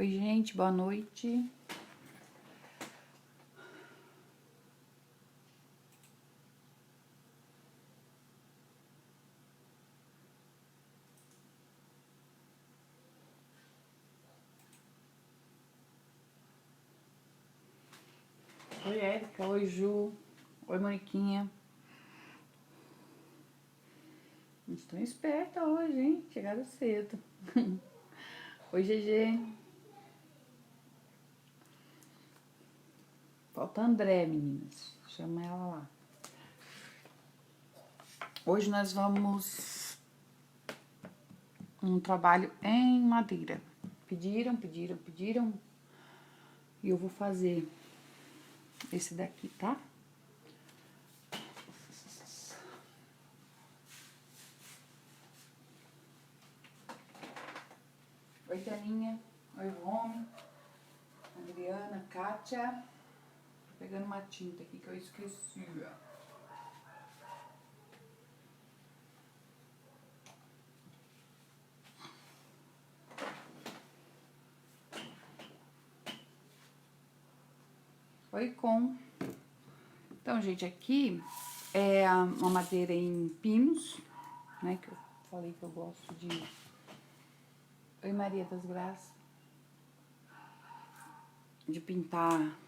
Oi, gente, boa noite. Oi, Érica. Oi, Ju. Oi, Moniquinha. Estão espertas hoje, hein? Chegaram cedo. Oi, GG. Falta a André, meninas. Chama ela lá. Hoje nós vamos um trabalho em madeira. Pediram. E eu vou fazer esse daqui, tá? Oi, Taninha. Oi, Rome. Adriana, Kátia. Tô pegando uma tinta aqui que eu esqueci, ó. Oi, com. Então, gente, aqui é uma madeira em pinos, né? Que eu falei que eu gosto de... Oi, Maria das Graças. De pintar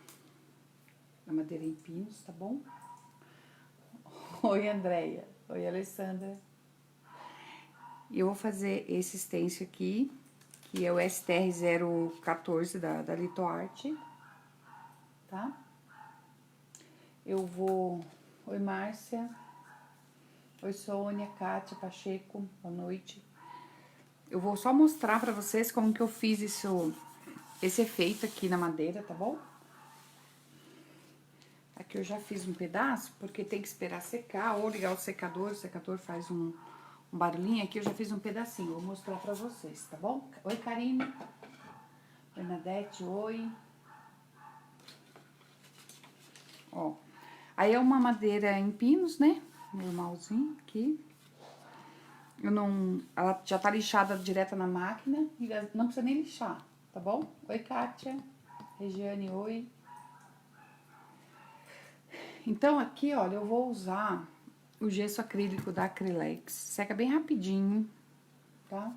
a madeira em pinos, tá bom? Oi, Andréia. Oi, Alessandra. E eu vou fazer esse stencil aqui, que é o STR 014 da Litoarte, tá? Eu vou... Oi, Márcia. Oi, Sônia, Kátia, Pacheco, boa noite. Eu vou só mostrar pra vocês como que eu fiz esse efeito aqui na madeira, tá bom? Aqui eu já fiz um pedaço, porque tem que esperar secar, ou ligar o secador faz um barulhinho. Aqui eu já fiz um pedacinho, vou mostrar pra vocês, tá bom? Oi, Karine. Bernadette, oi. Ó, aí é uma madeira em pinos, né? Normalzinho aqui. Eu não... Ela já tá lixada direto na máquina, e não precisa nem lixar, tá bom? Oi, Kátia. Regiane, oi. Então, aqui, olha, eu vou usar o gesso acrílico da Acrylex. Seca bem rapidinho, tá?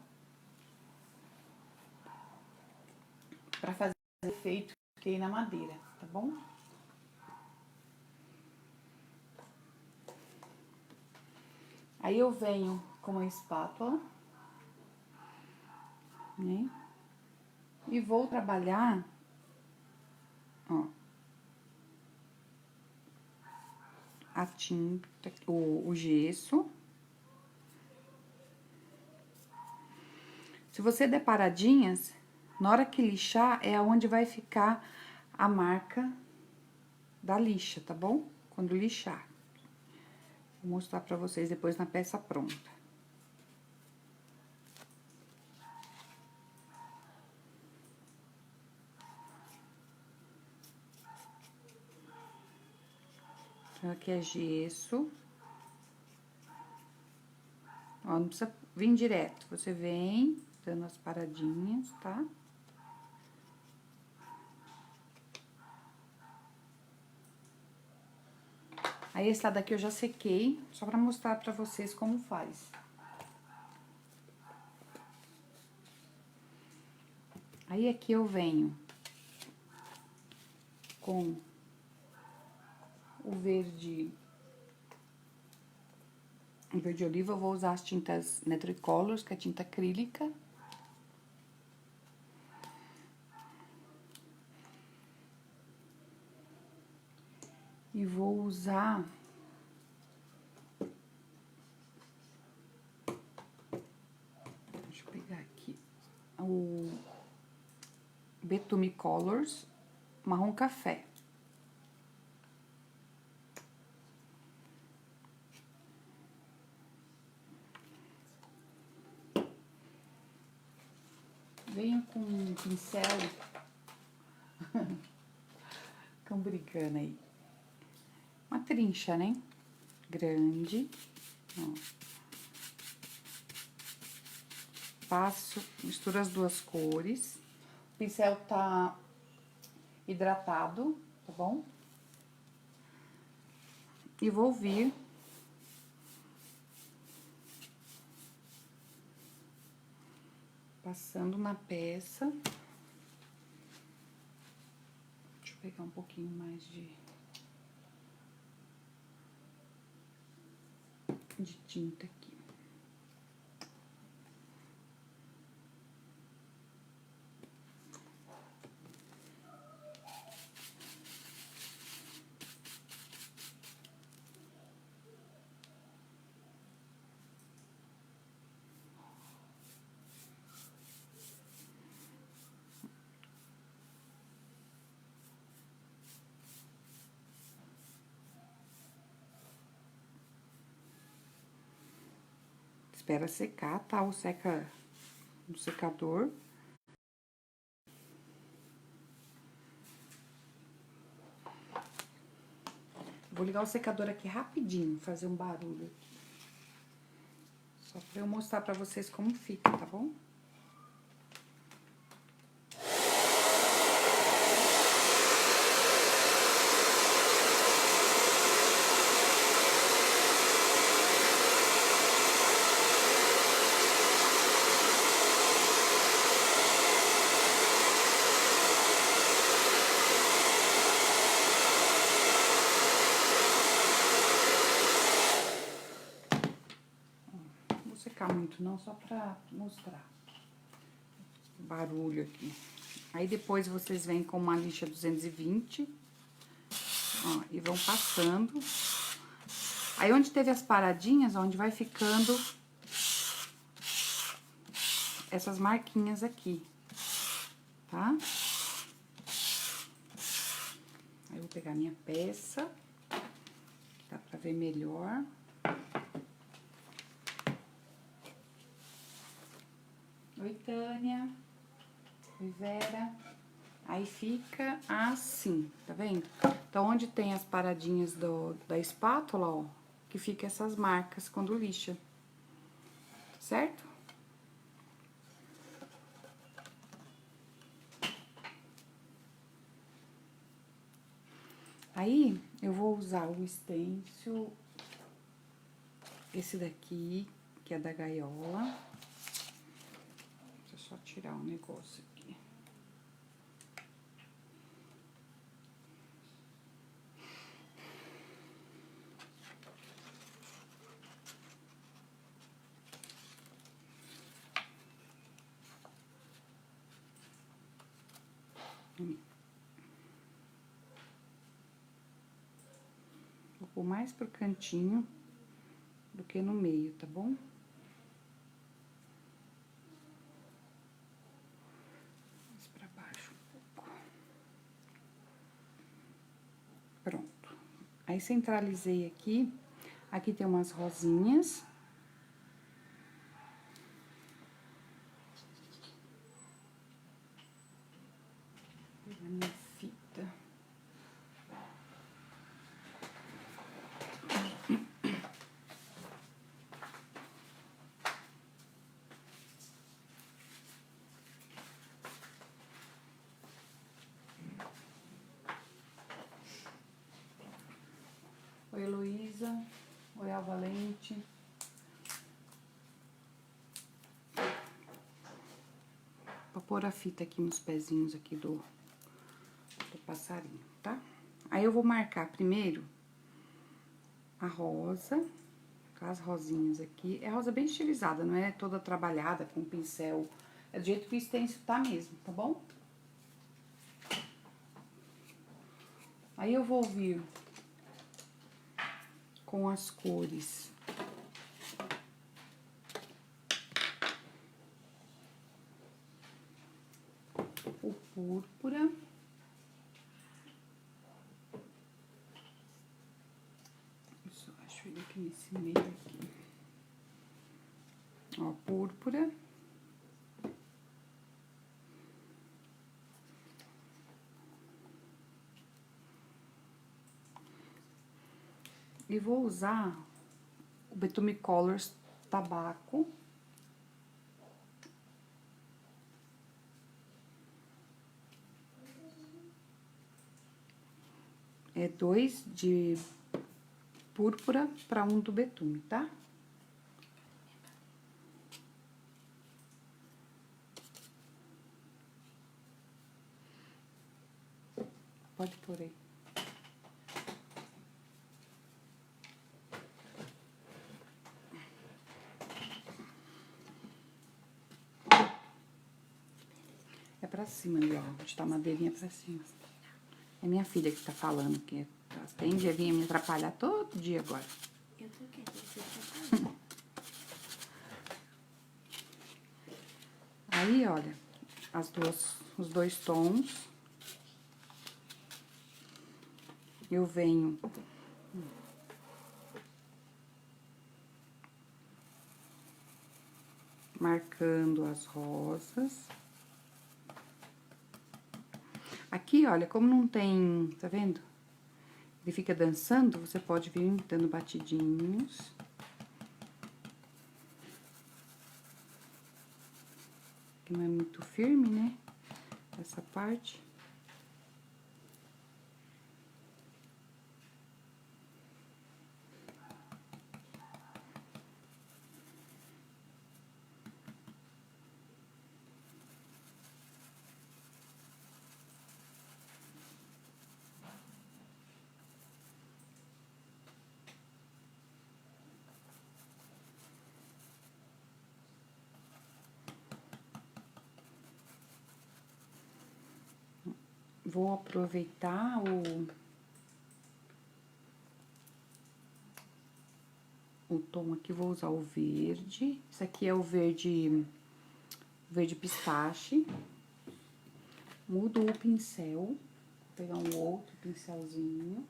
Pra fazer o efeito que fiquei na madeira, tá bom? Aí eu venho com uma espátula, né? E vou trabalhar, ó, a tinta, o gesso. Se você der paradinhas, na hora que lixar, é onde vai ficar a marca da lixa, tá bom? Quando lixar. Vou mostrar pra vocês depois na peça pronta. Então, aqui é gesso. Ó, não precisa vir direto, você vem dando as paradinhas, tá? Aí, esse lado aqui eu já sequei, só pra mostrar pra vocês como faz. Aí, aqui eu venho com o verde oliva, eu vou usar as tintas Netricolors, que é tinta acrílica. E vou usar... Deixa eu pegar aqui. O Betume Colors, marrom café. Venho com um pincel... Ficam brincando aí. Uma trincha, né? Grande. Ó. Passo, misturo as duas cores. pincel tá hidratado, tá bom? E vou vir passando na peça. Deixa eu pegar um pouquinho mais de tinta aqui. Espera secar, tá? Ou seca no secador. Vou ligar o secador aqui rapidinho, fazer um barulho aqui. Só pra eu mostrar pra vocês como fica, tá bom? Secar muito não, só pra mostrar o barulho aqui. Aí depois vocês vêm com uma lixa 220, ó, e vão passando. Aí onde teve as paradinhas, ó, onde vai ficando essas marquinhas aqui, tá? Aí eu vou pegar minha peça, que dá pra ver melhor. Oi, Tânia. Oi, Vera. Aí fica assim, tá vendo? Então, onde tem as paradinhas da espátula, ó, que fica essas marcas quando lixa, certo? Aí, eu vou usar o stencil, esse daqui, que é da gaiola. Deixa eu só tirar um negócio aqui. Vou pôr mais pro cantinho do que no meio, tá bom? Mais pra baixo um pouco. Pronto. Aí, centralizei aqui. Aqui tem umas rosinhas. Vou pegar minha fita. Oi, Heloísa. Oi, Alvalente. Vou pôr a fita aqui nos pezinhos aqui do passarinho, tá? Aí, eu vou marcar primeiro a rosa, com as rosinhas aqui. É rosa bem estilizada, não é toda trabalhada com pincel. É do jeito que o stencil tá mesmo, tá bom? Aí, eu vou vir com as cores o púrpura, eu só acho ele aqui nesse meio aqui, ó, púrpura, e vou usar o Betume Colors Tabaco. é 2 de púrpura para 1 do betume, tá? Pode pôr aí. É pra cima ali, ó. Onde tá a madeirinha pra cima. É minha filha que tá falando que ela tende a vir me atrapalhar todo dia agora. Eu tô querendo você atrapalhar. Aí, olha, os dois tons. Eu venho marcando as rosas. Aqui, olha, como não tem, tá vendo? Ele fica dançando, você pode vir dando batidinhos. Que não é muito firme, né? Essa parte. Vou aproveitar o tom aqui, vou usar o verde. Esse aqui é o verde pistache. Mudo o pincel, vou pegar um outro pincelzinho.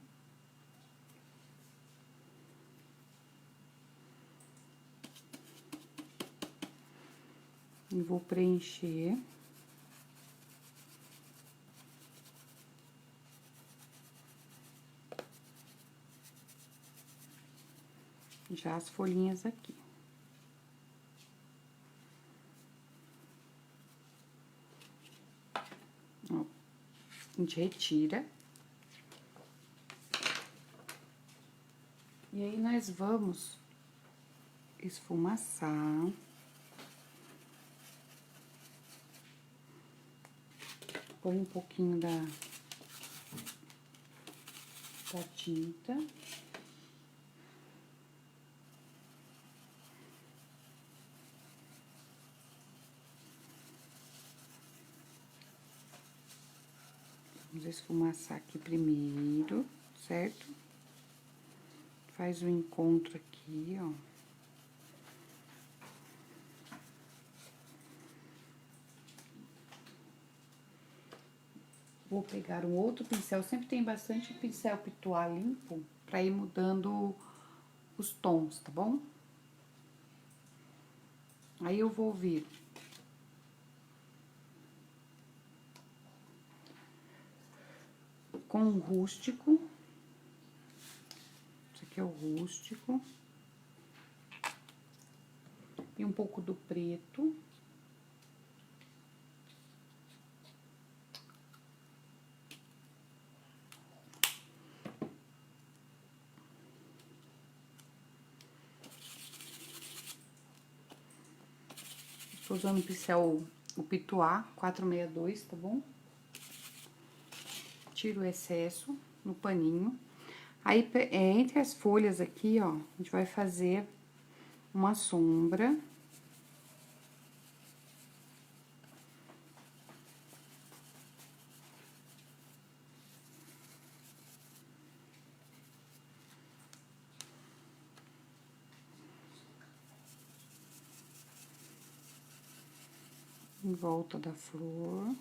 E vou preencher. Já as folhinhas aqui. Ó, a gente retira. E aí, nós vamos esfumaçar. Põe um pouquinho da tinta. Vamos esfumaçar aqui primeiro, certo? Faz o encontro aqui, ó. Vou pegar um outro pincel, sempre tem bastante pincel pituá limpo, pra ir mudando os tons, tá bom? Aí eu vou vir com o rústico. Esse aqui é o rústico. E um pouco do preto. Tô usando o pincel, o Pituá 462, tá bom? Tiro o excesso no paninho. Aí, entre as folhas aqui, ó, a gente vai fazer uma sombra. Em volta da flor.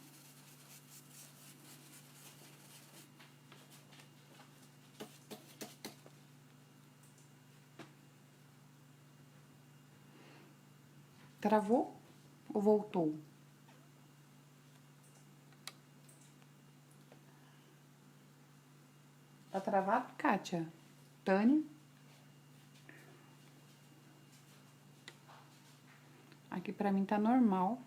Travou ou voltou? Tá travado, Kátia? Tânia? Aqui pra mim tá normal.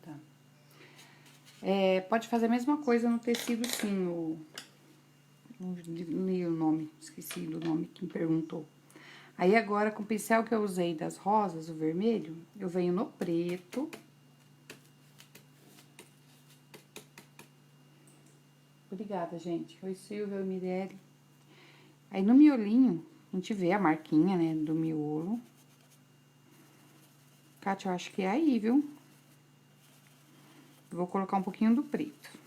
Tá. Pode fazer a mesma coisa no tecido, sim, não li o nome, esqueci do nome que me perguntou. Aí, agora, com o pincel que eu usei das rosas, o vermelho, eu venho no preto. Obrigada, gente. Oi, Silvia, Mirelle. Aí, no miolinho, a gente vê a marquinha, né, do miolo. Kátia, eu acho que é aí, viu? Vou colocar um pouquinho do preto.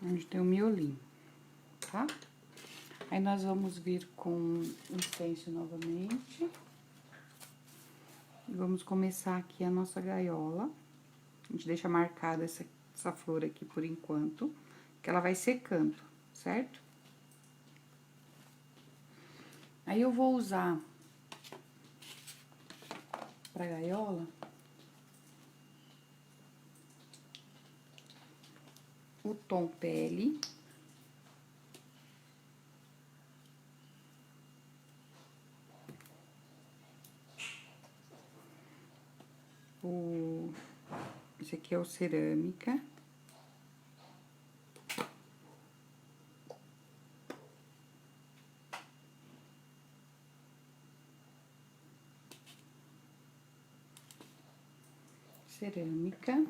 Onde tem o miolinho, tá? Aí, nós vamos vir com o stencil novamente. E vamos começar aqui a nossa gaiola. A gente deixa marcada essa flor aqui por enquanto, que ela vai secando, certo? Aí, eu vou usar pra gaiola o tom pele. Esse aqui é o cerâmica. Cerâmica,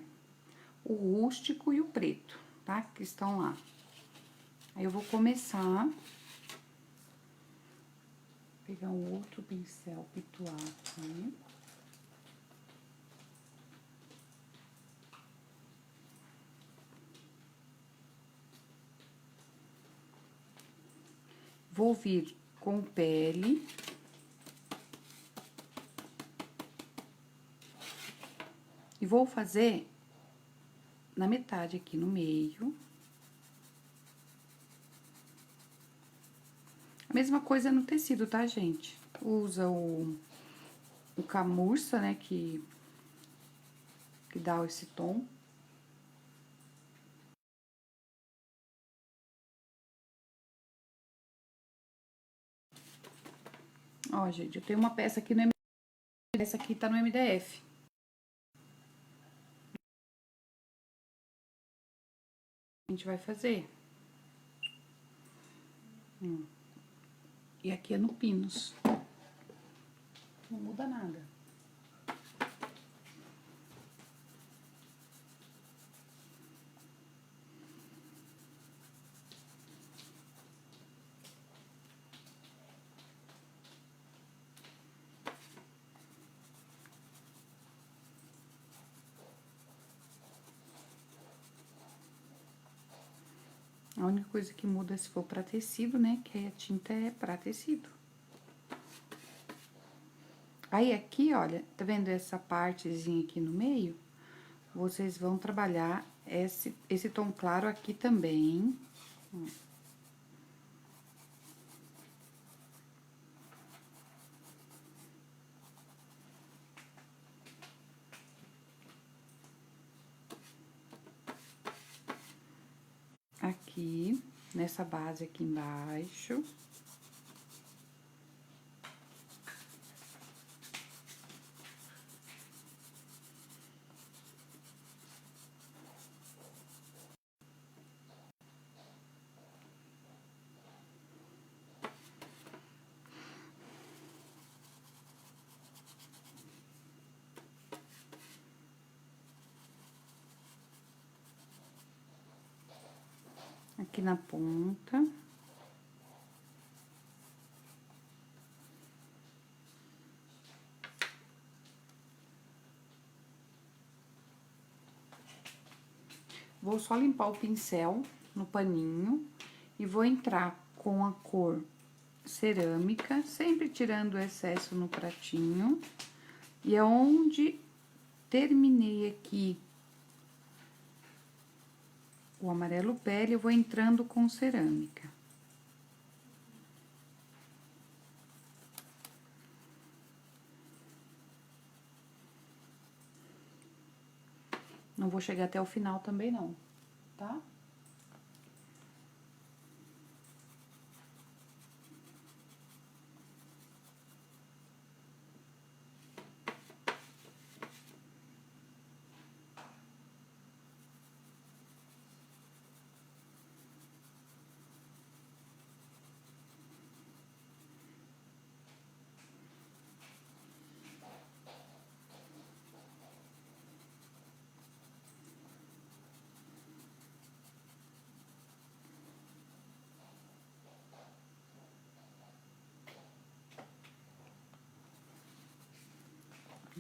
o rústico e o preto, tá? Que estão lá. Aí, eu vou começar a pegar um outro pincel pituar aqui. Vou vir com pele. E vou fazer na metade aqui, no meio. A mesma coisa no tecido, tá, gente? Usa o camurça, né, que dá esse tom. Ó, gente, eu tenho uma peça aqui no MDF, essa aqui tá no MDF. A gente vai fazer. E aqui é no Pinos. Não muda nada. A única coisa que muda se for pra tecido, né? Que aí a tinta é pra tecido. Aí, aqui, olha, tá vendo essa partezinha aqui no meio? Vocês vão trabalhar esse tom claro aqui também. Aqui, nessa base aqui embaixo. Aqui na ponta. Vou só limpar o pincel no paninho e vou entrar com a cor cerâmica, sempre tirando o excesso no pratinho. E aonde terminei aqui o amarelo pele, eu vou entrando com cerâmica. Não vou chegar até o final também, não, tá?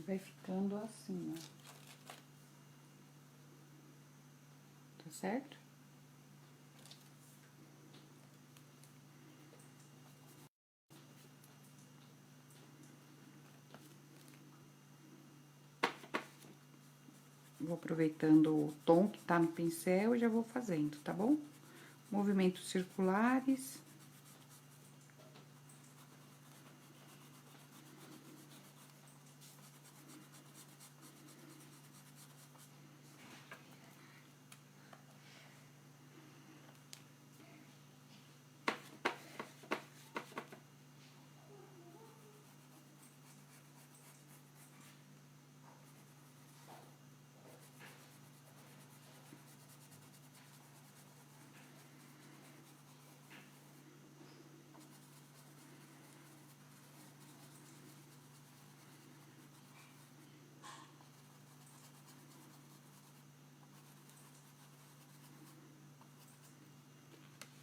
Vai ficando assim, ó. Tá certo? Vou aproveitando o tom que tá no pincel e já vou fazendo, tá bom? Movimentos circulares.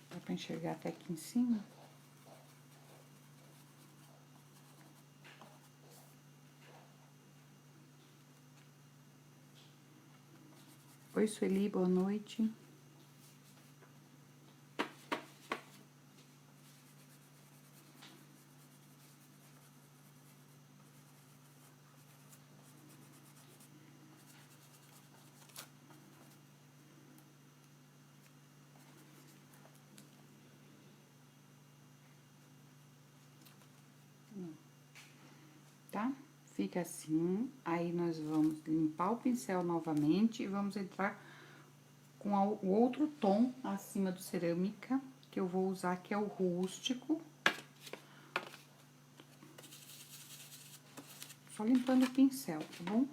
Dá pra enxergar até aqui em cima? Oi, Sueli, boa noite. Tá? Fica assim, aí nós vamos limpar o pincel novamente e vamos entrar com o outro tom acima do cerâmica, que eu vou usar, que é o rústico. Só limpando o pincel, tá bom?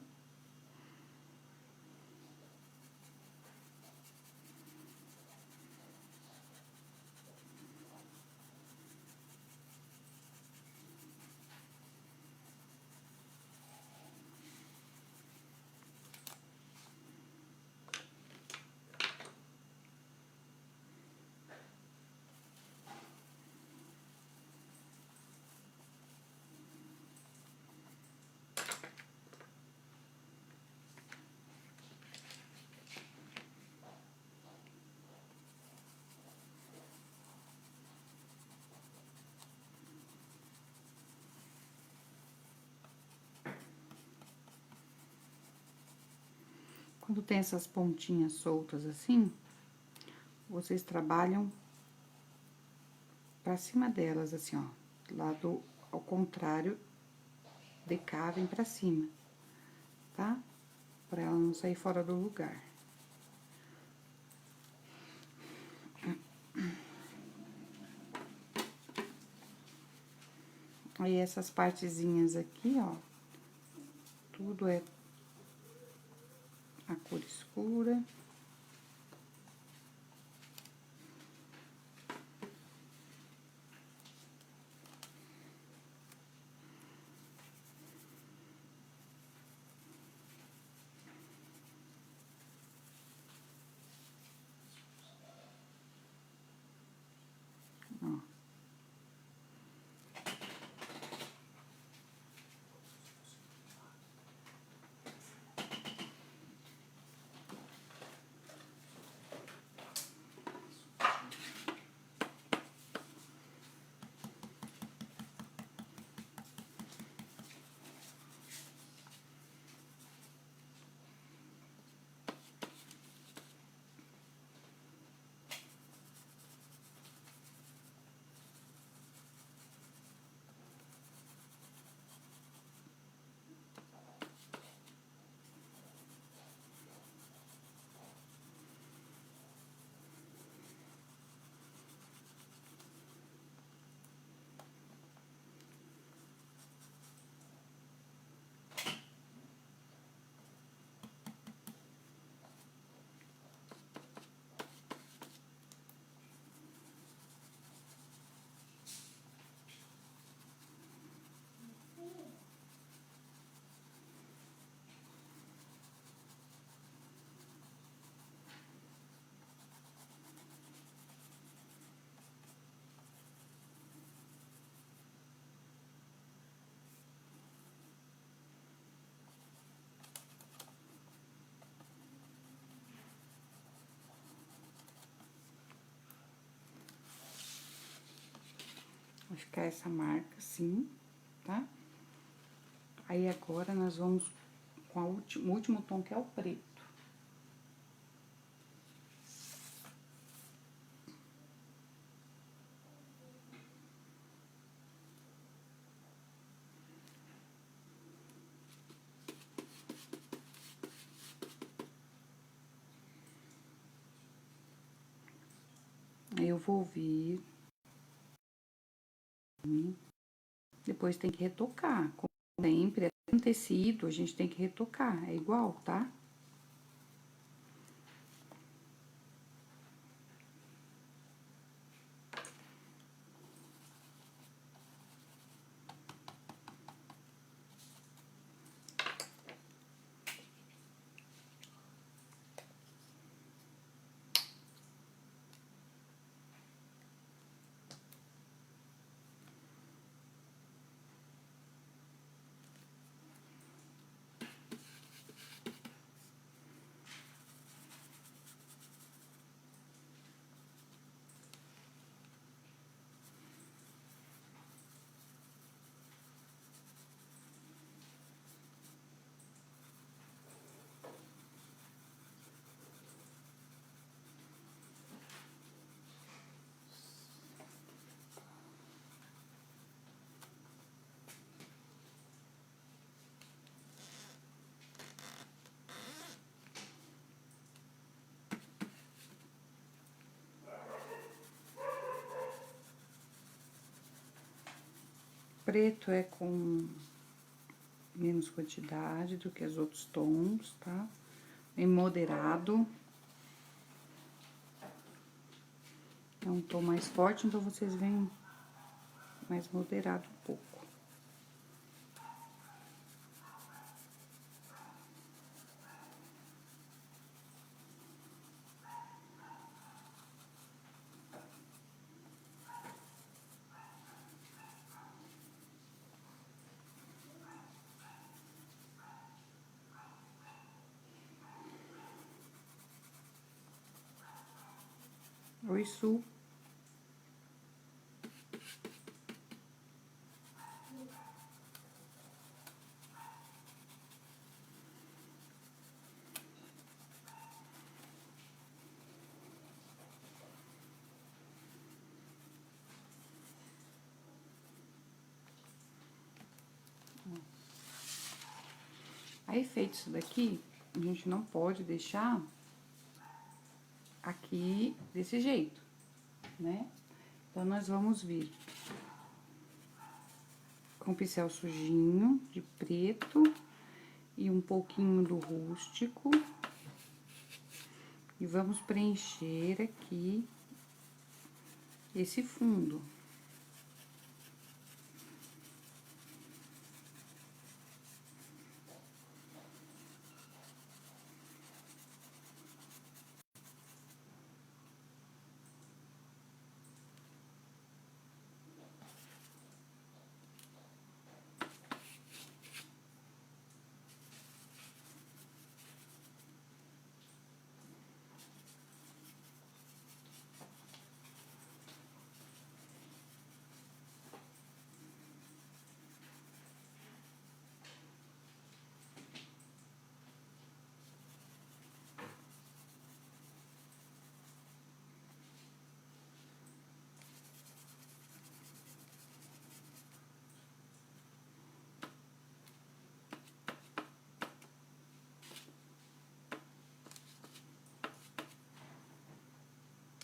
Quando tem essas pontinhas soltas assim, vocês trabalham pra cima delas, assim, ó. Lado ao contrário, de cá, vem pra cima, tá? Pra ela não sair fora do lugar. Aí, essas partezinhas aqui, ó, tudo é a cor escura. Ó. Vai ficar essa marca assim, tá? Aí, agora, nós vamos com o último tom, que é o preto. Aí, eu vou vir. Depois tem que retocar. Como sempre, é um tecido, a gente tem que retocar. É igual, tá? Preto é com menos quantidade do que os outros tons, tá? Em moderado. É um tom mais forte, então vocês veem mais moderado um pouco. Oi, Su. Aí, feito isso daqui, a gente não pode deixar aqui desse jeito, né? Então, nós vamos vir com o pincel sujinho de preto e um pouquinho do rústico. E vamos preencher aqui esse fundo.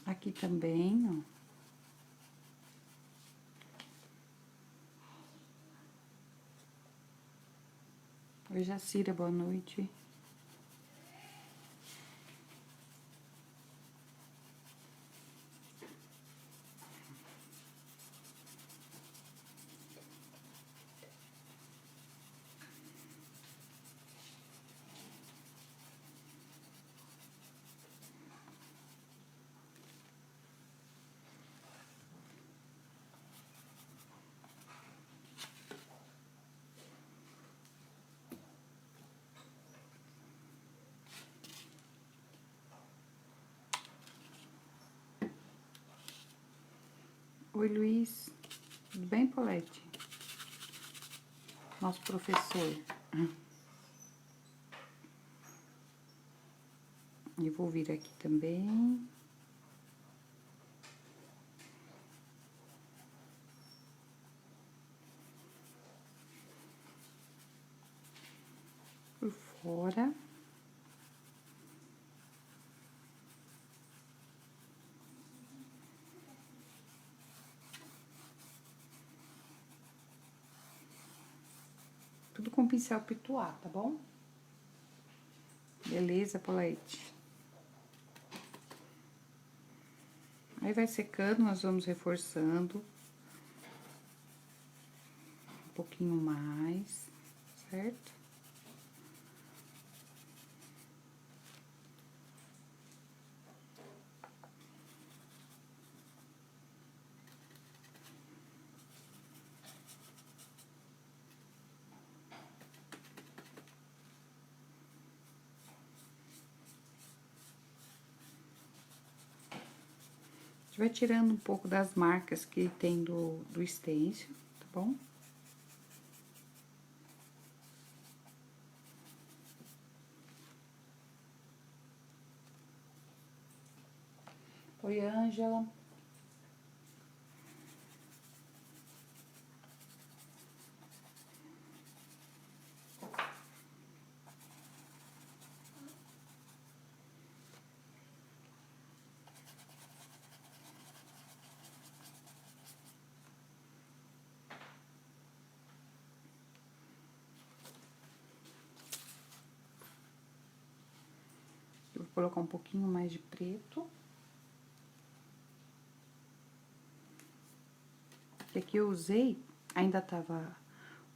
Aqui também, ó. Oi, Jacira, boa noite. Oi, Luiz. Tudo bem, Paulette? Nosso professor. Eu vou vir aqui também. Por fora. Tudo com pincel pituá, tá bom? Beleza, Paulette? Aí vai secando, nós vamos reforçando um pouquinho mais, certo? A gente vai tirando um pouco das marcas que tem do stencil, tá bom? Oi, Ângela. Eu vou colocar um pouquinho mais de preto. Que aqui eu usei, ainda tava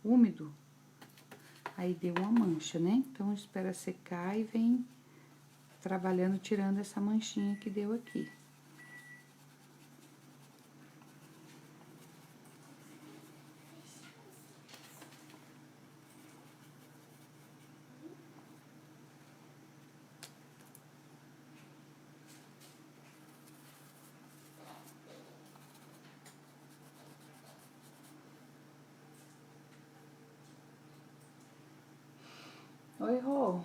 úmido, aí deu uma mancha, né? Então, espera secar e vem trabalhando, tirando essa manchinha que deu aqui. Oi, Rô.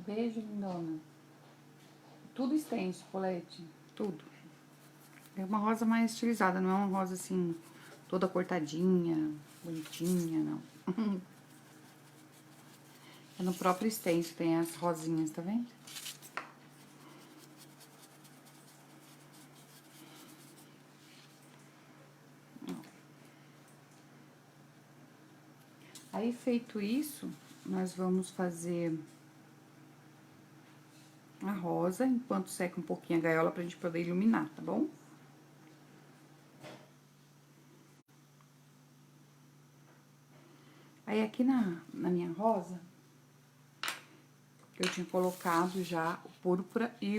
Beijo, lindona. Tudo extenso, Paulette. Tudo. É uma rosa mais estilizada, não é uma rosa assim, toda cortadinha, bonitinha, não. É no próprio stencil, tem as rosinhas, tá vendo? Aí, feito isso, nós vamos fazer a rosa, enquanto seca um pouquinho a gaiola pra gente poder iluminar, tá bom? Aí, aqui na minha rosa, eu tinha colocado já o púrpura e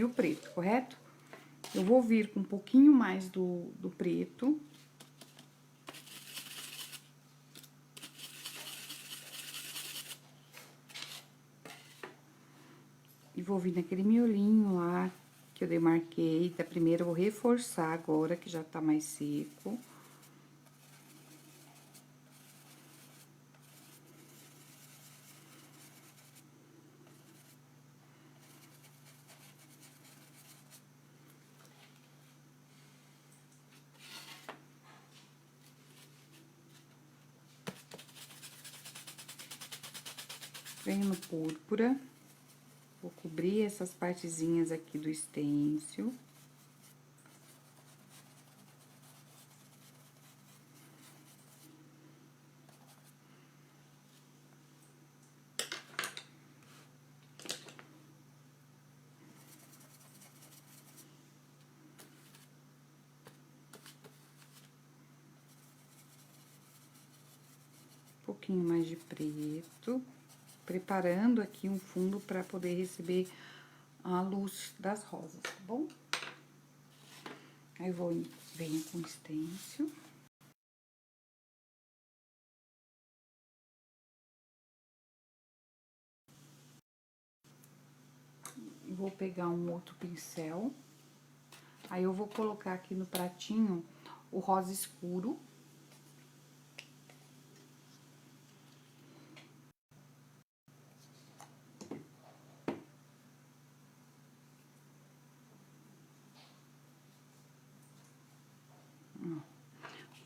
o preto, correto? Eu vou vir com um pouquinho mais do preto. E vou vir naquele miolinho lá que eu demarquei da primeira, eu vou reforçar agora, que já tá mais seco. Venho no púrpura, vou cobrir essas partezinhas aqui do stencil. Um pouquinho mais de preto, preparando aqui um fundo para poder receber a luz das rosas, tá bom? Aí, venho com o stencil. Vou pegar um outro pincel, Aí, eu vou colocar aqui no pratinho o rosa escuro.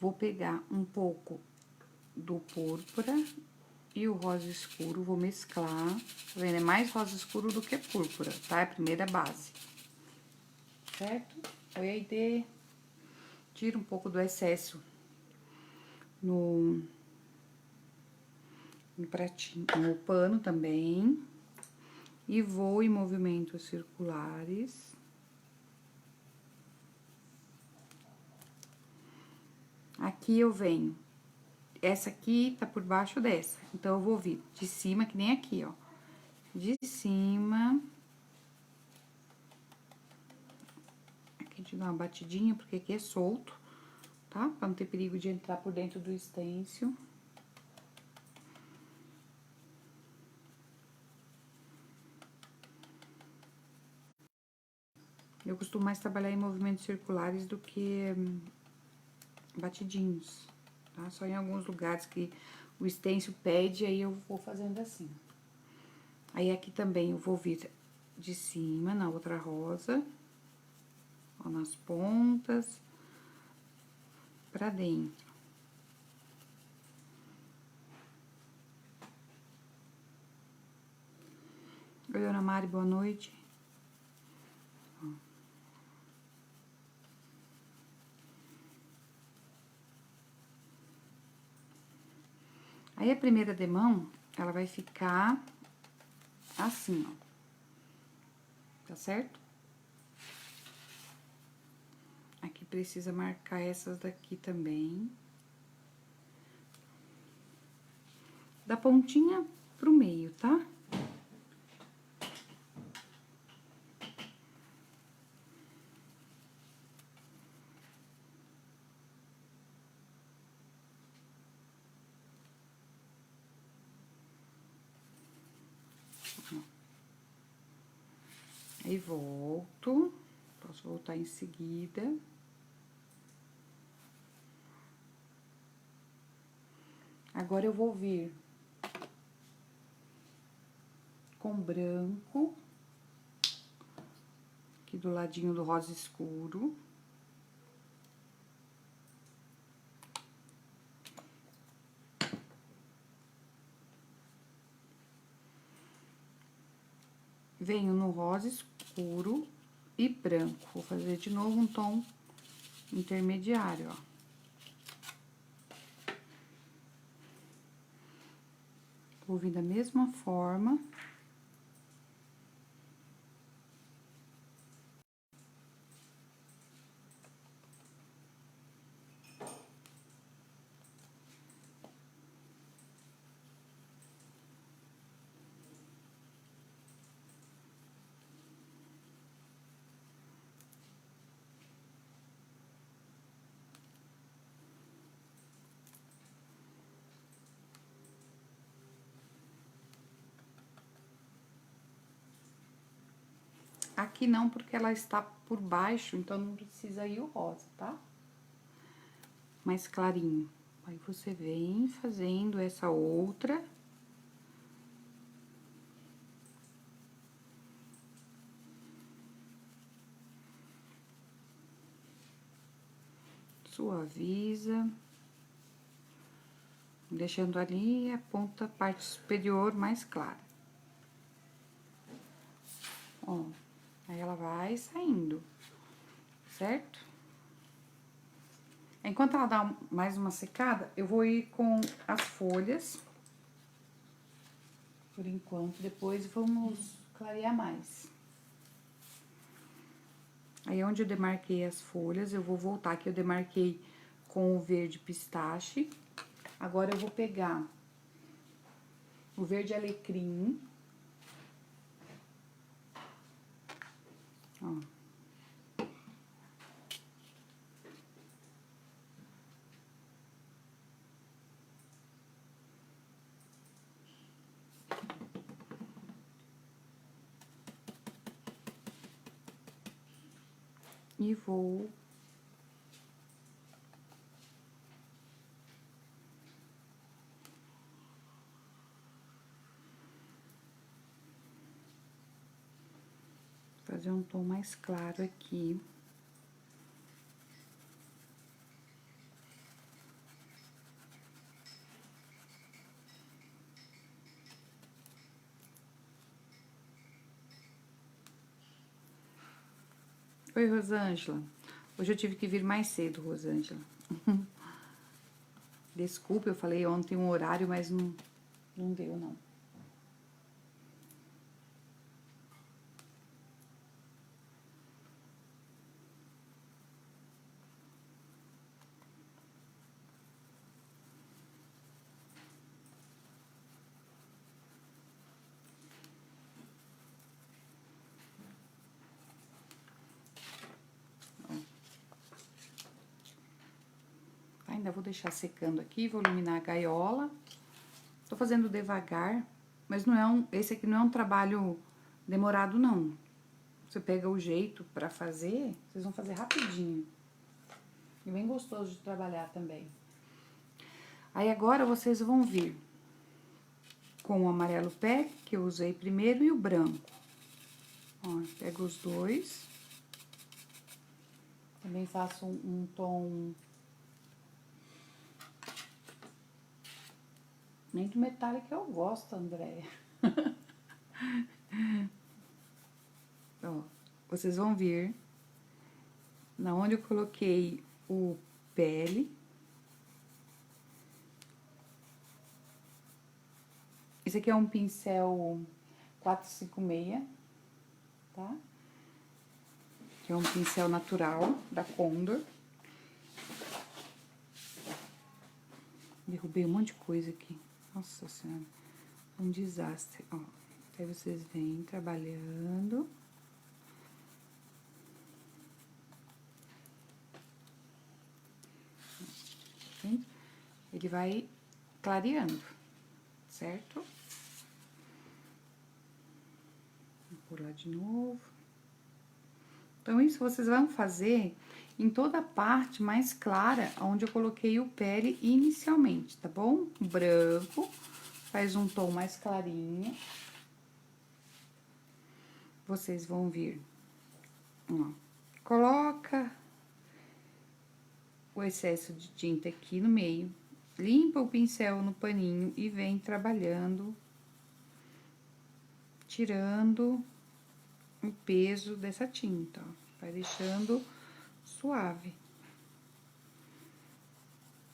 Vou pegar um pouco do púrpura e o rosa escuro, vou mesclar. Tá vendo? É mais rosa escuro do que púrpura, tá? É a primeira base. Certo? Aí, tira um pouco do excesso no pratinho, no pano também. E vou em movimentos circulares. Aqui eu venho. Essa aqui tá por baixo dessa. Então, eu vou vir de cima, que nem aqui, ó. De cima. Aqui de dar uma batidinha, porque aqui é solto, tá? Pra não ter perigo de entrar por dentro do stencil. Eu costumo mais trabalhar em movimentos circulares do que batidinhos, tá? Só em alguns lugares que o stencil pede, aí eu vou fazendo assim. Aí, aqui também eu vou vir de cima, na outra rosa, ó, nas pontas, pra dentro. Oi, Ana Mari, boa noite. Ó. Aí, a primeira demão, ela vai ficar assim, ó. Tá certo? Aqui precisa marcar essas daqui também. Da pontinha pro meio, tá? Aí, volto. Posso voltar em seguida. Agora, eu vou vir com branco. Aqui do ladinho do rosa escuro. Venho no rosa escuro e branco. Vou fazer de novo um tom intermediário, ó. Vou vir da mesma forma. Aqui não, porque ela está por baixo, então não precisa ir o rosa, tá? Mais clarinho. Aí, você vem fazendo essa outra. Suaviza. Deixando ali a ponta, parte superior mais clara. Ó, aí ela vai saindo, certo? Enquanto ela dá mais uma secada, eu vou ir com as folhas. Por enquanto, depois vamos clarear mais. Aí, onde eu demarquei as folhas, eu vou voltar aqui, eu demarquei com o verde pistache. Agora, eu vou pegar o verde alecrim. Ó. e vou fazer um tom mais claro aqui. Oi, Rosângela. Hoje eu tive que vir mais cedo, Rosângela. Desculpa, eu falei ontem um horário, mas não deu, não. Ainda vou deixar secando aqui, vou iluminar a gaiola. Tô fazendo devagar, mas não é esse aqui não é um trabalho demorado, não. Você pega o jeito pra fazer, vocês vão fazer rapidinho. E bem gostoso de trabalhar também. Aí agora vocês vão vir com o amarelo pé, que eu usei primeiro, e o branco. Ó, pego os dois. Também faço um tom nem do metálico que eu gosto, Andréia. Ó, vocês vão vir na onde eu coloquei o pele. Esse aqui é um pincel 456, tá? Que é um pincel natural da Condor. Derrubei um monte de coisa aqui. Nossa Senhora, um desastre, ó. Aí vocês vêm trabalhando. Ele vai clareando, certo? Vou por lá de novo. Então, isso vocês vão fazer em toda a parte mais clara, onde eu coloquei o pele inicialmente, tá bom? Branco, faz um tom mais clarinho. Vocês vão vir, ó, coloca o excesso de tinta aqui no meio, limpa o pincel no paninho e vem trabalhando, tirando o peso dessa tinta, ó. Vai deixando suave.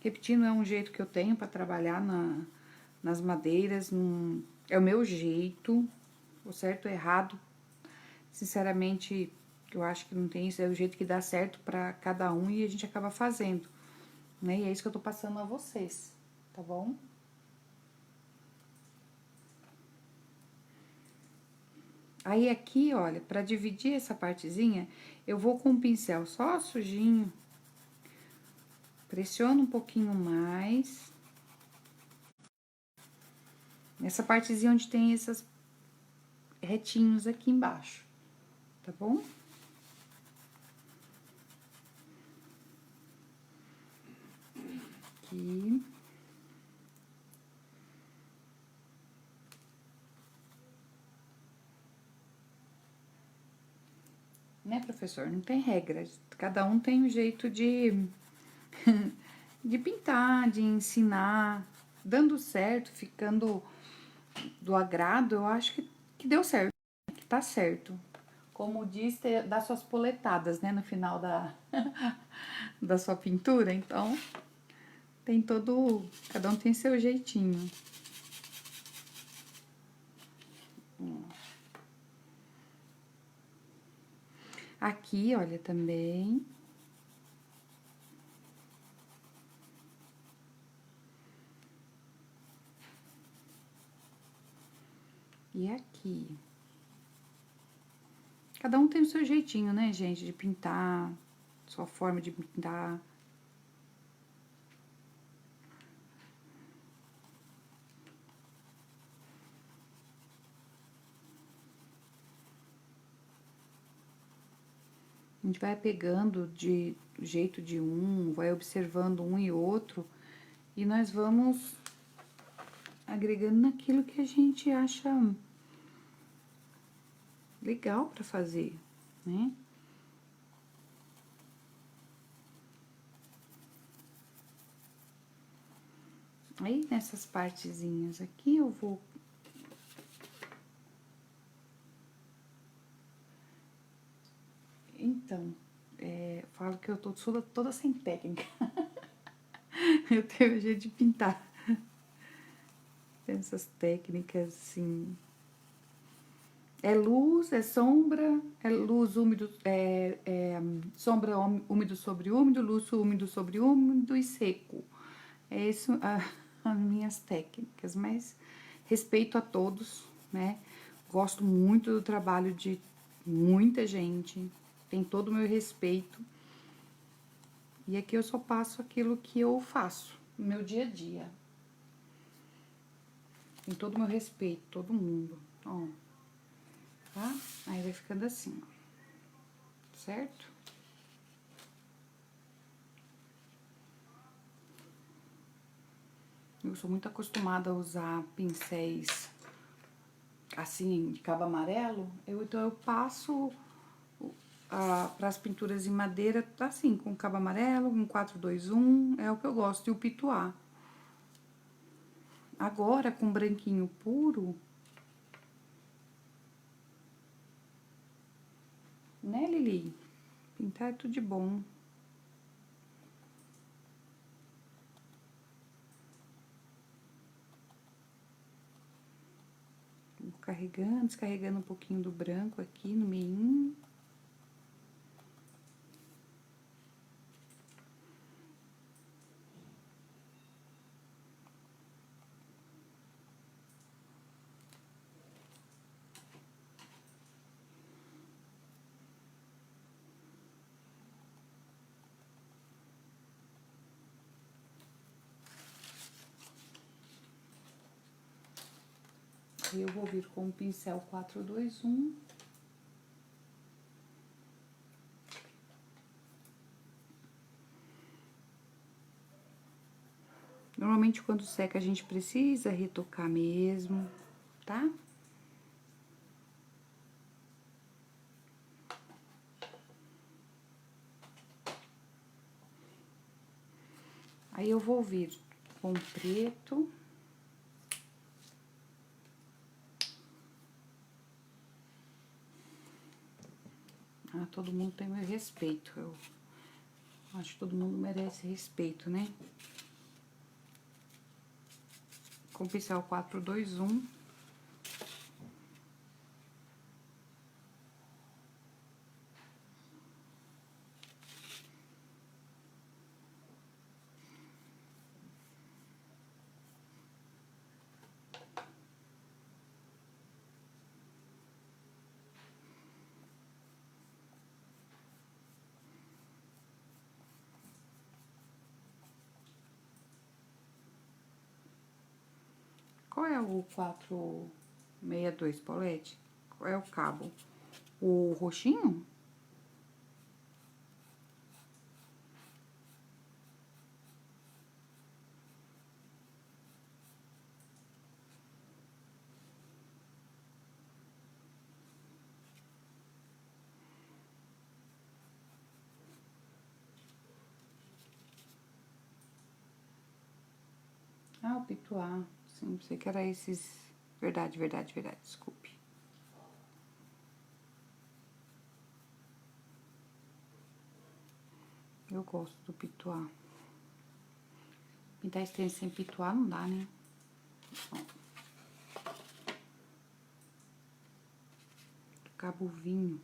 Repetindo, é um jeito que eu tenho pra trabalhar nas madeiras, é o meu jeito, o certo ou errado, sinceramente, eu acho que não tem isso, é o jeito que dá certo pra cada um e a gente acaba fazendo, né? E é isso que eu tô passando a vocês, tá bom? Aí aqui, olha, pra dividir essa partezinha, eu vou com o pincel só sujinho, pressiono um pouquinho mais. Nessa partezinha onde tem esses retinhos aqui embaixo, tá bom? Aqui. Né, professor? Não tem regra. Cada um tem um jeito de, de pintar, de ensinar. Dando certo, ficando do agrado, eu acho que deu certo, que tá certo. Como diz, dá suas poletadas, né, no final da sua pintura. Então, tem todo... Cada um tem seu jeitinho. Aqui, olha, também. E aqui. Cada um tem o seu jeitinho, né, gente, de pintar, sua forma de pintar. gente vai pegando de jeito de um, vai observando um e outro, e nós vamos agregando naquilo que a gente acha legal pra fazer, né? Aí, nessas partezinhas aqui, eu vou... Então, falo que eu tô toda sem técnica. Eu tenho jeito de pintar. Tem essas técnicas, assim... É luz, é sombra, é luz úmido, sombra úmido sobre úmido, luz úmido sobre úmido e seco. É isso as minhas técnicas, mas respeito a todos, né? Gosto muito do trabalho de muita gente, tem todo o meu respeito. E aqui eu só passo aquilo que eu faço no meu dia a dia. Tem todo o meu respeito, todo mundo, ó. Tá? Aí vai ficando assim, ó. Certo? Eu sou muito acostumada a usar pincéis assim, de cabo amarelo. Então eu passo para as pinturas em madeira, assim, com cabo amarelo, com 421, é o que eu gosto, e o pituá. Agora, com branquinho puro, né, Lili? Pintar é tudo de bom. Vou carregando, descarregando um pouquinho do branco aqui no meio. Aí eu vou vir com o pincel 421. Normalmente, quando seca, a gente precisa retocar mesmo, tá? Aí eu vou vir com preto. Ah, todo mundo tem meu respeito. Eu acho que todo mundo merece respeito, né? Com o pincel 421. Qual é o 462, Paulette? Qual é o cabo? O roxinho? Ah, o pituá. Sim, pensei que era esses... Verdade, verdade, verdade, desculpe. Eu gosto do pituá. Pintar extenso sem pituá não dá, né? Ó. Cabo vinho.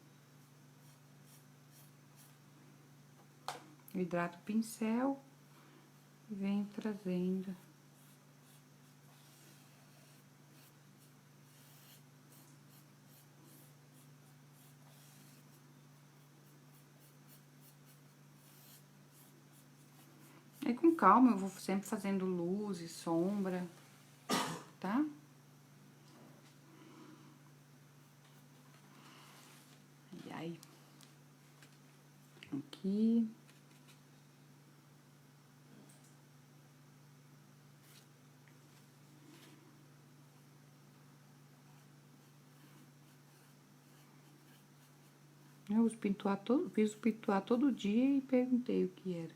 Eu hidrato o pincel e venho trazendo. Aí, com calma, eu vou sempre fazendo luz e sombra, tá? E aí... uso pintuar piso pintuar todo dia e perguntei o que era.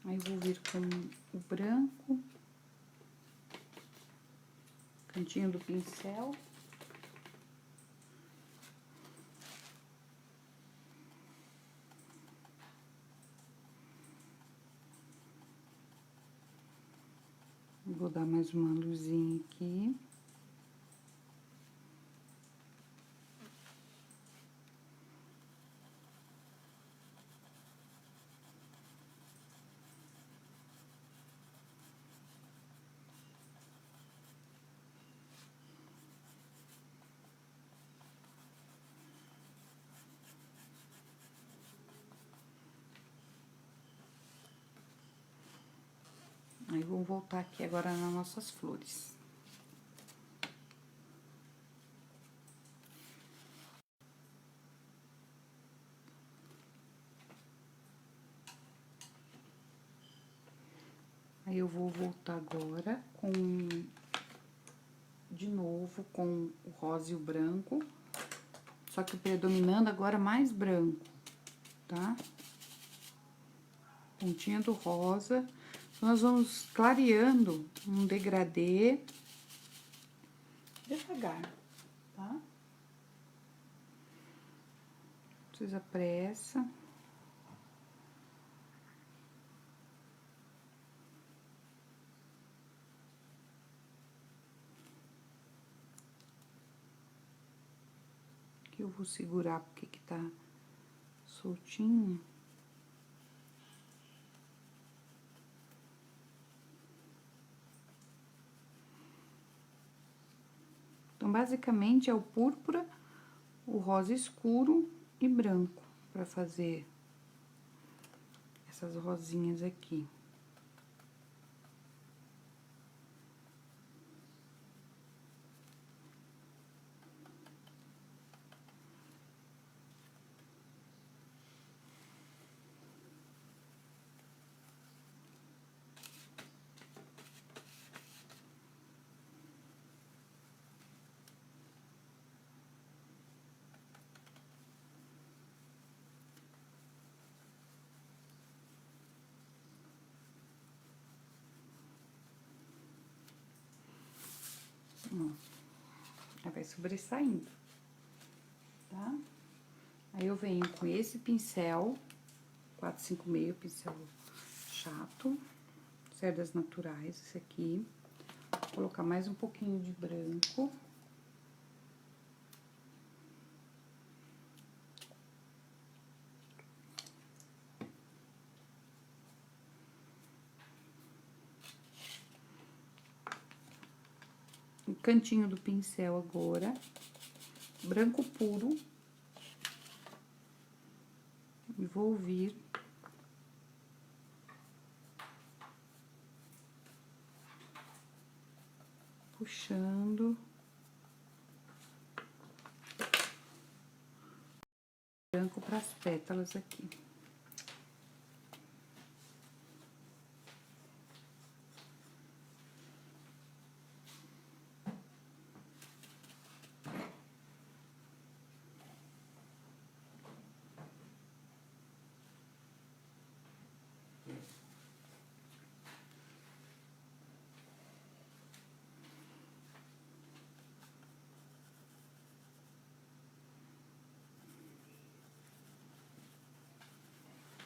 Aí, vou vir com o branco, cantinho do pincel. Vou dar mais uma luzinha aqui. Aí, vou voltar aqui agora nas nossas flores. Aí, eu vou voltar agora com, de novo, com o rosa e o branco, só que predominando agora mais branco, tá? Pontinha do rosa. Nós vamos clareando um degradê devagar, tá? Não precisa pressa. Aqui eu vou segurar porque que tá soltinho. Então, basicamente, é o púrpura, o rosa escuro e branco pra fazer essas rosinhas aqui. Ó, já vai sobressaindo, tá? Aí, eu venho com esse pincel, 456, pincel chato, cerdas naturais, esse aqui. Vou colocar mais um pouquinho de branco. O cantinho do pincel agora, branco puro. E vou vir puxando branco para as pétalas aqui.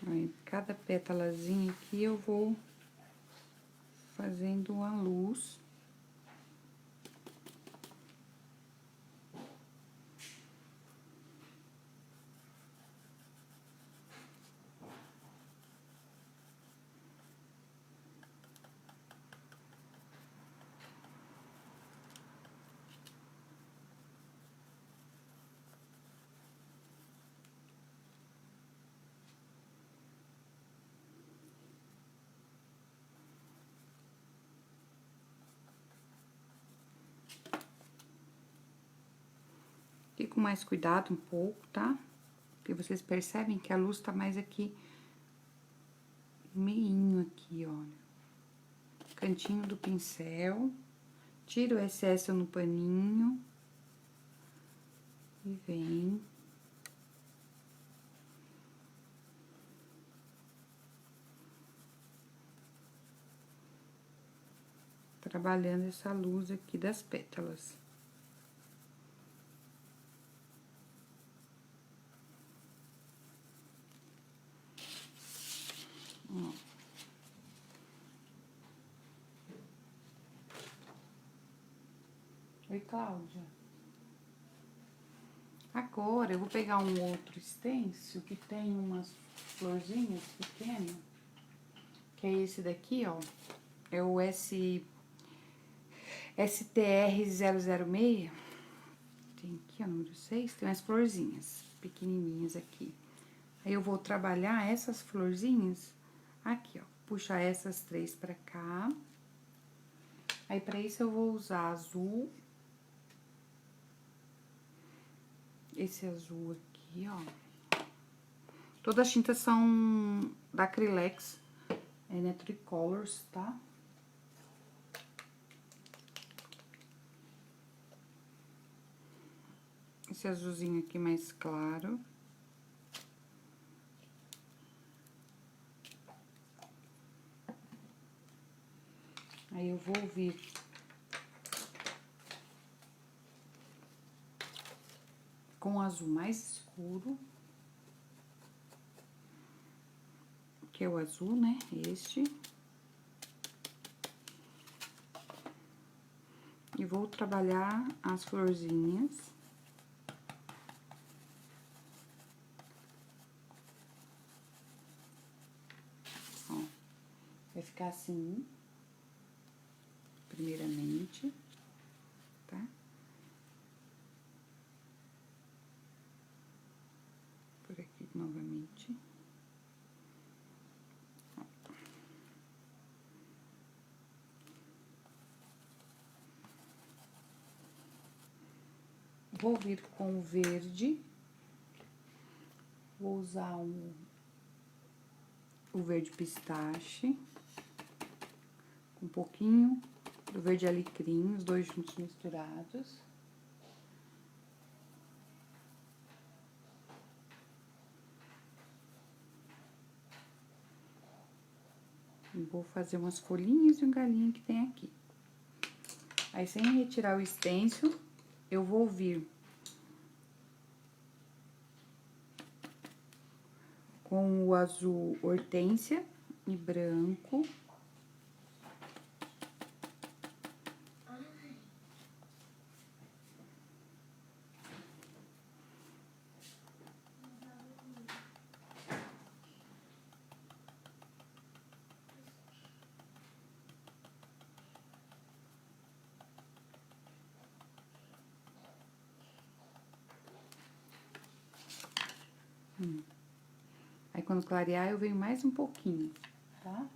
Aí, cada pétalazinha aqui eu vou fazendo uma luz. Fique com mais cuidado um pouco, tá? Porque vocês percebem que a luz tá mais aqui, meinho aqui, olha. Cantinho do pincel. Tira o excesso no paninho. E vem. Trabalhando essa luz aqui das pétalas. Ó. Oi, Cláudia. Agora, eu vou pegar um outro stencil que tem umas florzinhas pequenas. Que é esse daqui, ó. É o STR-006. Tem aqui, ó, número 6. Tem umas florzinhas pequenininhas aqui. Aí, eu vou trabalhar essas florzinhas aqui, ó. Puxar essas 3 pra cá. Aí, pra isso, eu vou usar azul. Esse azul aqui, ó. Todas as tintas são da Acrylex, Tricolors, tá? Esse azulzinho aqui mais claro. Aí, eu vou vir com o azul mais escuro. Que é o azul, né? Este. E vou trabalhar as florzinhas. Ó, vai ficar assim, primeiramente, tá? Por aqui novamente. Ó. Vou vir com o verde. Vou usar o verde pistache. Um pouquinho do verde alecrim, os dois juntos misturados. E vou fazer umas folhinhas e um galinho que tem aqui. Aí, sem retirar o stencil, eu vou vir com o azul hortênsia e branco. Aí, quando clarear, eu venho mais um pouquinho, tá?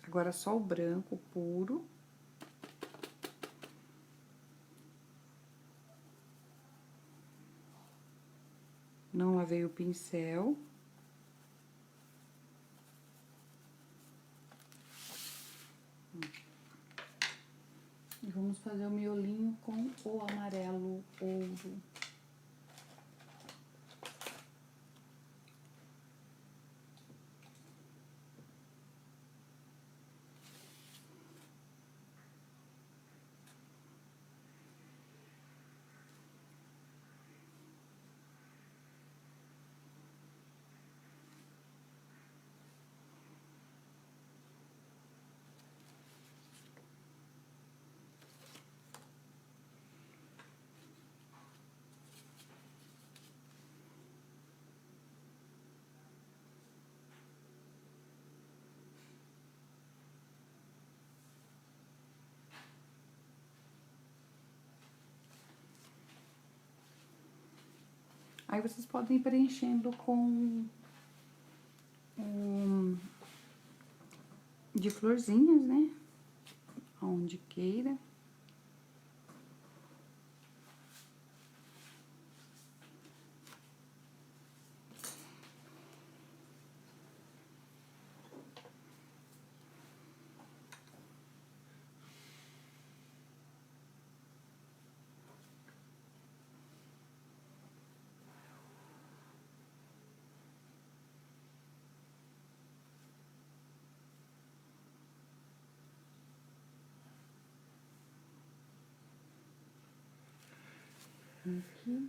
Agora, só o branco puro. Não lavei o pincel. E vamos fazer o miolinho com o amarelo ouro. Aí, vocês podem ir preenchendo com de florzinhas, né? Onde queira. Aqui.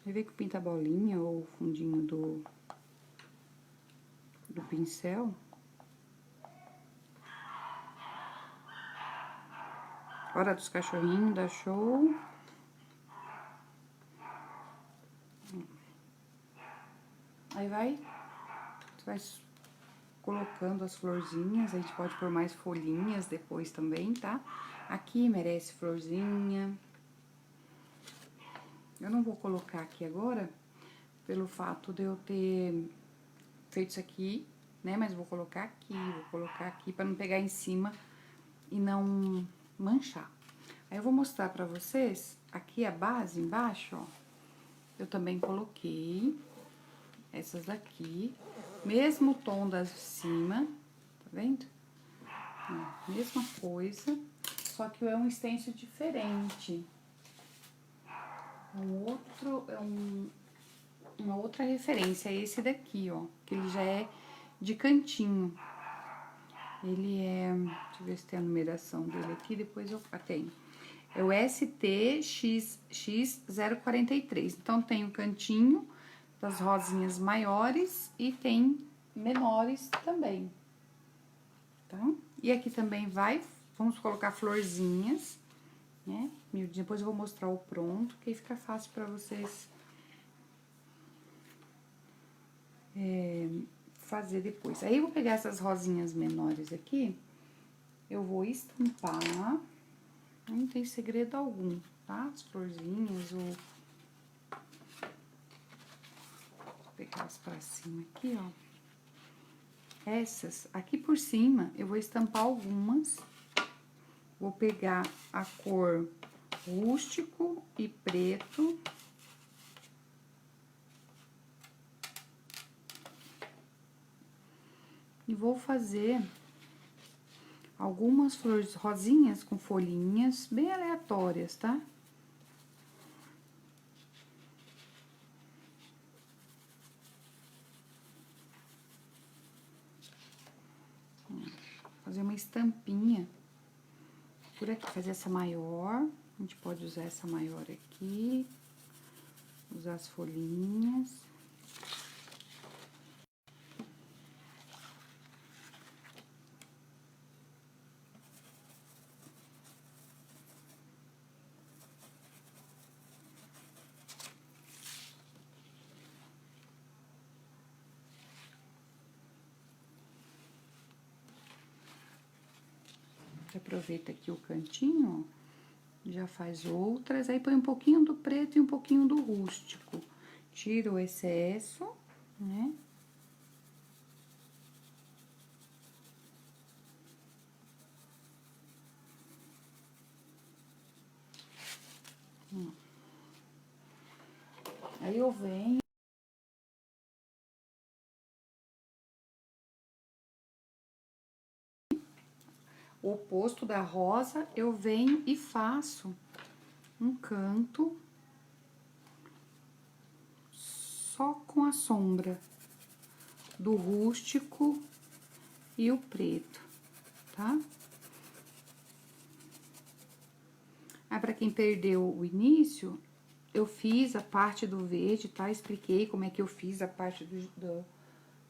Vai ver que o pinta-bolinha ou o fundinho do pincel. Hora dos cachorrinhos, dá show. Aí você vai colocando as florzinhas, a gente pode pôr mais folhinhas depois também, tá? Aqui merece florzinha. Eu não vou colocar aqui agora, pelo fato de eu ter feito isso aqui, né? Mas vou colocar aqui pra não pegar em cima e não manchar. Aí eu vou mostrar pra vocês, aqui a base embaixo, ó, eu também coloquei essas daqui, mesmo tom das de cima, tá vendo? Ó, mesma coisa, só que é um stencil diferente. Uma outra referência é esse daqui, ó, que ele já é de cantinho. Ele é, deixa eu ver se tem a numeração dele aqui, depois eu tenho. É o STXX043. Então, tem o cantinho das rosinhas maiores e tem menores também, tá? E aqui também vamos colocar florzinhas, né? Depois eu vou mostrar o pronto, que aí fica fácil pra vocês fazer depois. Aí, eu vou pegar essas rosinhas menores aqui, eu vou estampar, não tem segredo algum, tá? As florzinhas, vou pegar elas pra cima aqui, ó. Essas, aqui por cima, eu vou estampar algumas. Vou pegar a cor rústico e preto. E vou fazer algumas flores rosinhas com folhinhas bem aleatórias, tá? Fazer uma estampinha por aqui, fazer essa maior. A gente pode usar essa maior aqui, usar as folhinhas. Aproveita aqui o cantinho, ó, já faz outras, aí põe um pouquinho do preto e um pouquinho do rústico. Tira o excesso, né? Aí eu venho. O oposto da rosa, eu venho e faço um canto só com a sombra do rústico e o preto, tá? Aí, pra quem perdeu o início, eu fiz a parte do verde, tá? Expliquei como é que eu fiz a parte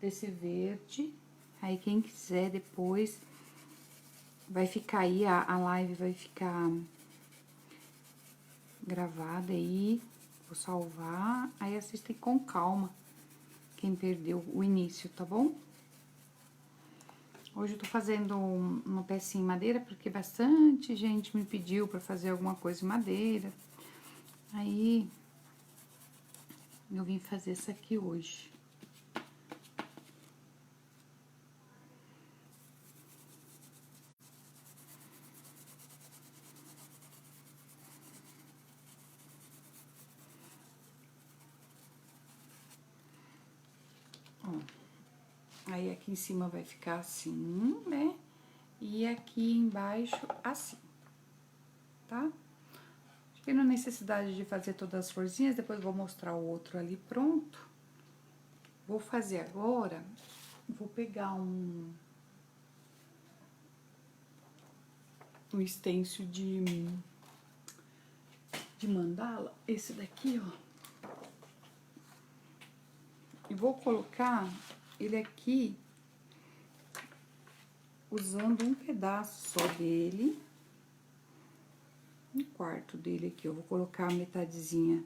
desse verde. Aí, quem quiser depois, vai ficar aí, a live vai ficar gravada aí. Vou salvar, aí assistem com calma, quem perdeu o início, tá bom? Hoje eu tô fazendo uma pecinha em madeira, porque bastante gente me pediu pra fazer alguma coisa em madeira. Aí, eu vim fazer essa aqui hoje. Ó, aí aqui em cima vai ficar assim, né? E aqui embaixo assim, tá? Tendo necessidade de fazer todas as florzinhas, depois vou mostrar o outro ali pronto. Vou fazer agora, vou pegar um stencil de mandala, esse daqui, ó. E vou colocar ele aqui, usando um pedaço só dele, um quarto dele aqui. Eu vou colocar a metadezinha,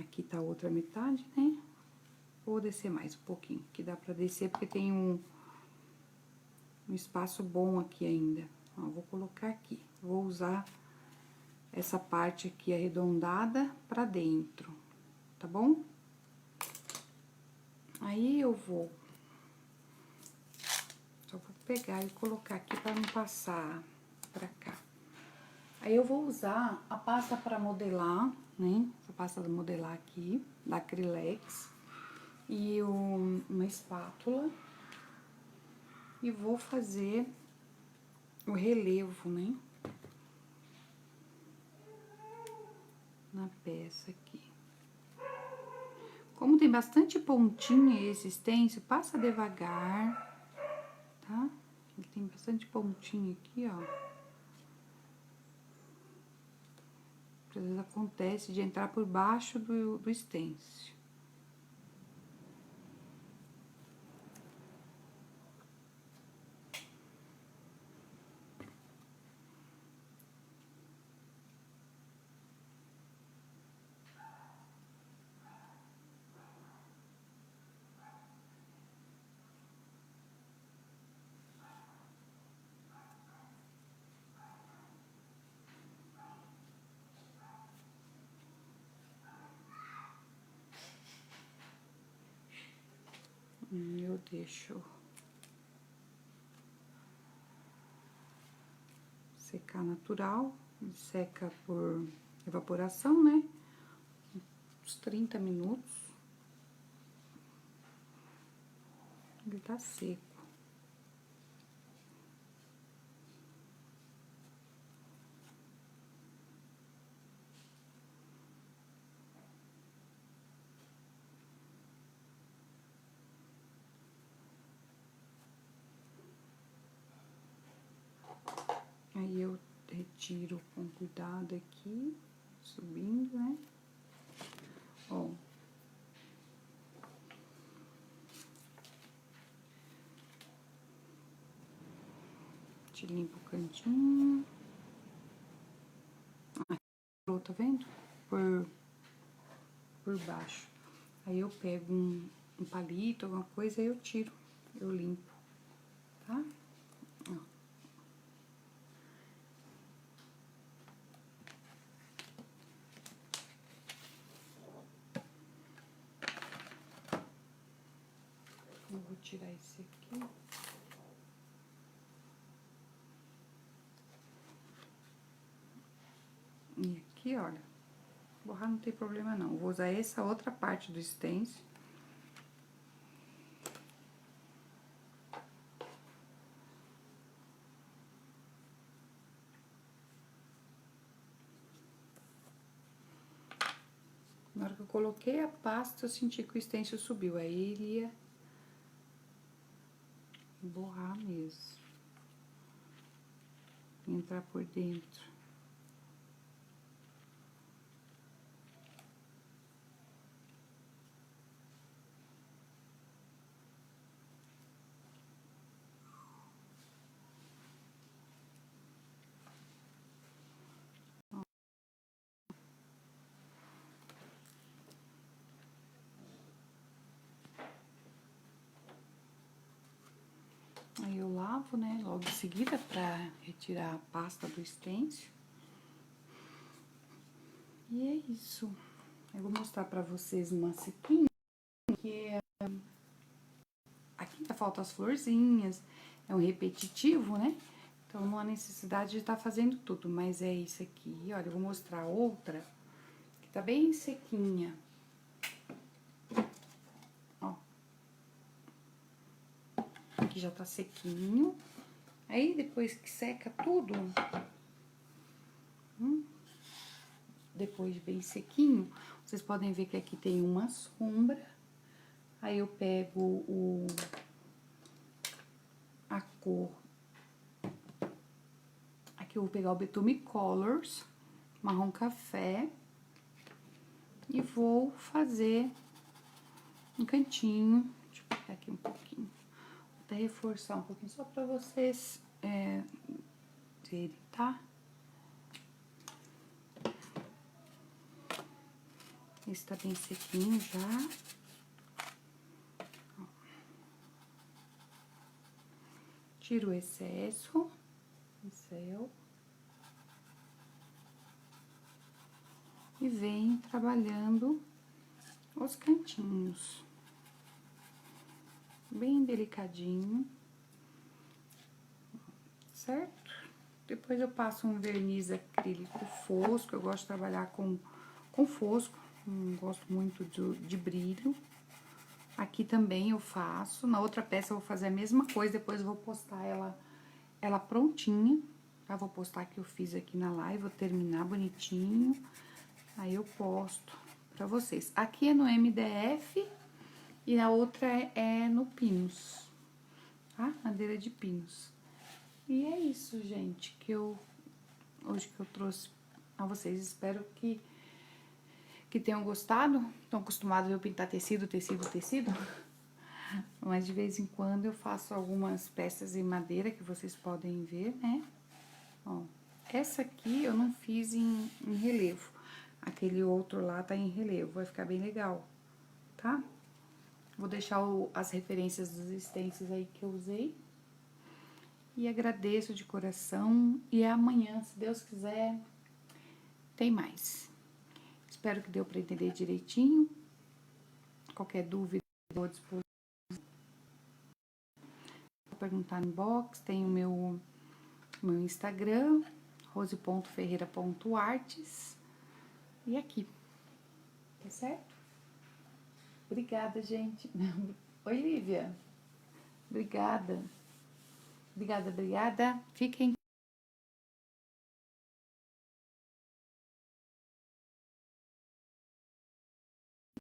aqui tá a outra metade, né? Vou descer mais um pouquinho, que dá pra descer, porque tem um espaço bom aqui ainda. Ó, vou colocar aqui, vou usar essa parte aqui arredondada pra dentro, tá bom? Aí eu vou... Só vou pegar e colocar aqui pra não passar pra cá. Aí eu vou usar a pasta pra modelar, né? Essa pasta de modelar aqui, da Acrylex. E uma espátula. E vou fazer o relevo, né? Na peça aqui. Como tem bastante pontinha esse stencil, passa devagar, tá? Ele tem bastante pontinha aqui, ó. Às vezes acontece de entrar por baixo do stencil. Eu deixo secar natural, seca por evaporação, né? Uns 30 minutos. Ele tá seco. Aí eu retiro com cuidado aqui, subindo, né? Ó. Te limpo o cantinho. Tá vendo? Por baixo. Aí eu pego um palito, alguma coisa, aí eu tiro, eu limpo, tá? Ó. Eu vou tirar esse aqui. E aqui, olha, borrar não tem problema não. Eu vou usar essa outra parte do stencil. Na hora que eu coloquei a pasta, eu senti que o stencil subiu. Aí ele ia borrar mesmo. Entrar por dentro. Aí eu lavo, né, logo em seguida pra retirar a pasta do stencil. E é isso. Eu vou mostrar pra vocês uma sequinha, que é... Aqui ainda faltam as florzinhas, é um repetitivo, né? Então, não há necessidade de estar fazendo tudo, mas é isso aqui. Olha, eu vou mostrar outra, que tá bem sequinha. Ó. Aqui já tá sequinho. Aí, depois que seca tudo... depois bem sequinho, vocês podem ver que aqui tem uma sombra. Aí eu pego a cor. Aqui eu vou pegar o Betume Colors, marrom café. E vou fazer um cantinho. Deixa eu pegar aqui um pouquinho. Vou até reforçar um pouquinho, só pra vocês verem, tá? Esse tá bem sequinho já. Ó. Tiro o excesso, pincel. E venho trabalhando os cantinhos. Bem delicadinho. Certo? Depois eu passo um verniz acrílico fosco. Eu gosto de trabalhar com fosco. Não gosto muito de brilho. Aqui também eu faço. Na outra peça eu vou fazer a mesma coisa. Depois eu vou postar ela prontinha. Tá? Vou postar que eu fiz aqui na live. Vou terminar bonitinho. Aí eu posto pra vocês. Aqui é no MDF e a outra é no Pinos, tá? Madeira de Pinos. E é isso, gente, hoje que eu trouxe a vocês. Espero que tenham gostado. Estão acostumados a eu pintar tecido. Mas de vez em quando eu faço algumas peças em madeira que vocês podem ver, né? Ó, essa aqui eu não fiz em relevo. Aquele outro lá tá em relevo, vai ficar bem legal, tá? Vou deixar as referências dos stencils aí que eu usei. E agradeço de coração. E amanhã, se Deus quiser, tem mais. Espero que deu pra entender direitinho. Qualquer dúvida, estou à disposição. Vou perguntar no inbox. Tem o meu Instagram, rose.ferreira.artes. E aqui, tá certo? Obrigada, gente. Oi, Lívia. Obrigada. Obrigada. Fiquem